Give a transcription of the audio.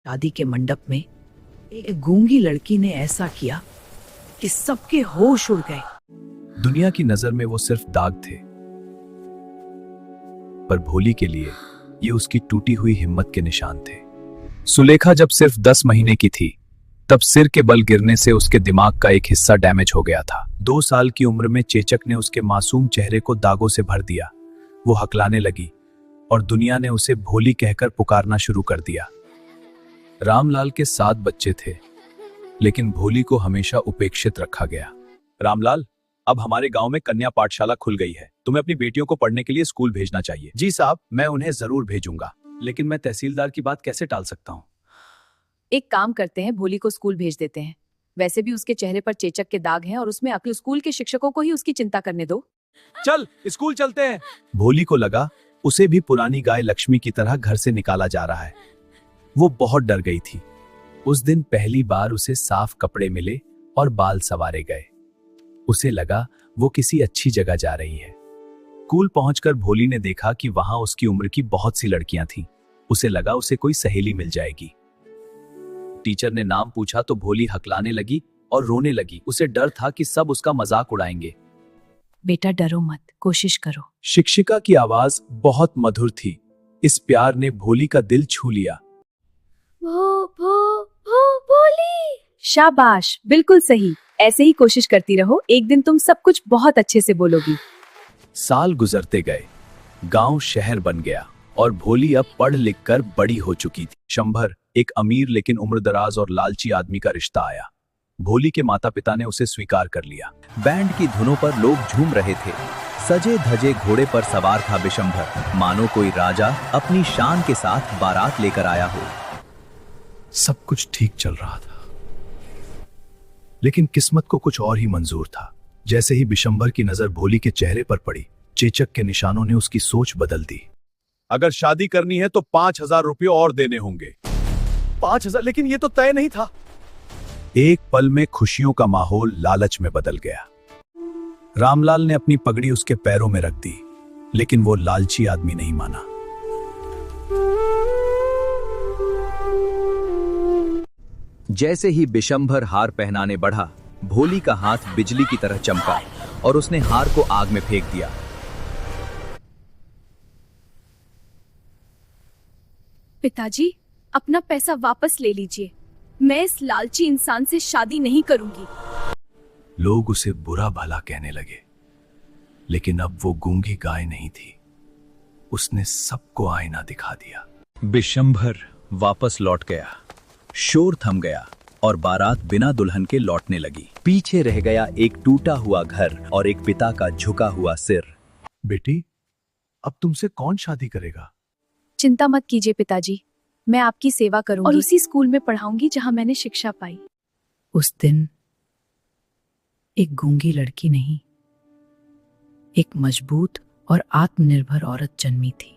शादी के मंडप में एक गूंगी लड़की ने ऐसा किया कि सबके होश उड़ गए। दुनिया की नजर में वो सिर्फ दाग थे, पर भोली के लिए ये उसकी टूटी हुई हिम्मत के निशान थे। सुलेखा जब सिर्फ 10 महीने की थी, तब सिर के बल गिरने से उसके दिमाग का एक हिस्सा डैमेज हो गया था। 2 साल की उम्र में चेचक ने उसके मासूम चेहरे को दागों से भर दिया। वो हकलाने लगी और दुनिया ने उसे भोली कहकर पुकारना शुरू कर दिया। रामलाल के 7 बच्चे थे, लेकिन भोली को हमेशा उपेक्षित रखा गया। रामलाल, अब हमारे गांव में कन्या पाठशाला खुल गई है। तुम्हें अपनी बेटियों को पढ़ने के लिए स्कूल भेजना चाहिए। जी साहब, मैं उन्हें जरूर भेजूंगा, लेकिन मैं तहसीलदार की बात कैसे टाल सकता हूँ? एक काम करते हैं, भोली को स्कूल भेज देते हैं। वैसे भी उसके चेहरे पर चेचक के दाग हैं और उसमें अक्ल स्कूल के शिक्षकों को ही उसकी चिंता करने दो। चल स्कूल चलते हैं। भोली को लगा उसे भी पुरानी गाय लक्ष्मी की तरह घर से निकाला जा रहा है। वो बहुत डर गई थी। उस दिन पहली बार उसे साफ कपड़े मिले और बाल संवारे गए। उसे लगा वो किसी अच्छी जगह जा रही है। स्कूल पहुंचकर भोली ने देखा कि वहां उसकी उम्र की बहुत सी लड़कियां थीं। उसे लगा उसे कोई सहेली मिल जाएगी। टीचर ने नाम पूछा तो भोली हकलाने लगी और रोने लगी। उसे डर था कि सब उसका मजाक उड़ाएंगे। बेटा डरो मत, कोशिश करो। शिक्षिका की आवाज बहुत मधुर थी। इस प्यार ने भोली का दिल छू लिया। भोली। शाबाश, बिल्कुल सही। ऐसे ही कोशिश करती रहो, एक दिन तुम सब कुछ बहुत अच्छे से बोलोगी। साल गुजरते गए, गांव शहर बन गया और भोली अब पढ़ लिख कर बड़ी हो चुकी थी। शंभर, एक अमीर लेकिन उम्रदराज और लालची आदमी का रिश्ता आया। भोली के माता पिता ने उसे स्वीकार कर लिया। बैंड की धुनों पर लोग झूम रहे थे। सजे धजे घोड़े पर सवार था बिशंभर, मानो कोई राजा अपनी शान के साथ बारात लेकर आया हो। सब कुछ ठीक चल रहा था, लेकिन किस्मत को कुछ और ही मंजूर था। जैसे ही बिशंभर की नजर भोली के चेहरे पर पड़ी, चेचक के निशानों ने उसकी सोच बदल दी। अगर शादी करनी है तो 5,000 रुपये और देने होंगे। 5,000? लेकिन ये तो तय नहीं था। एक पल में खुशियों का माहौल लालच में बदल गया। रामलाल ने अपनी पगड़ी उसके पैरों में रख दी, लेकिन वो लालची आदमी नहीं माना। जैसे ही बिशंभर हार पहनाने बढ़ा, भोली का हाथ बिजली की तरह चमका और उसने हार को आग में फेंक दिया। पिताजी, अपना पैसा वापस ले लीजिए। मैं इस लालची इंसान से शादी नहीं करूंगी। लोग उसे बुरा भला कहने लगे, लेकिन अब वो गूंगी गाय नहीं थी। उसने सबको आईना दिखा दिया। बिशंभर वापस लौट गया। शोर थम गया और बारात बिना दुल्हन के लौटने लगी। पीछे रह गया एक टूटा हुआ घर और एक पिता का झुका हुआ सिर। बेटी, अब तुमसे कौन शादी करेगा? चिंता मत कीजिए पिताजी, मैं आपकी सेवा करूंगी और उसी स्कूल में पढ़ाऊंगी जहां मैंने शिक्षा पाई। उस दिन एक गूंगी लड़की नहीं, एक मजबूत और आत्मनिर्भर औरत जन्मी थी।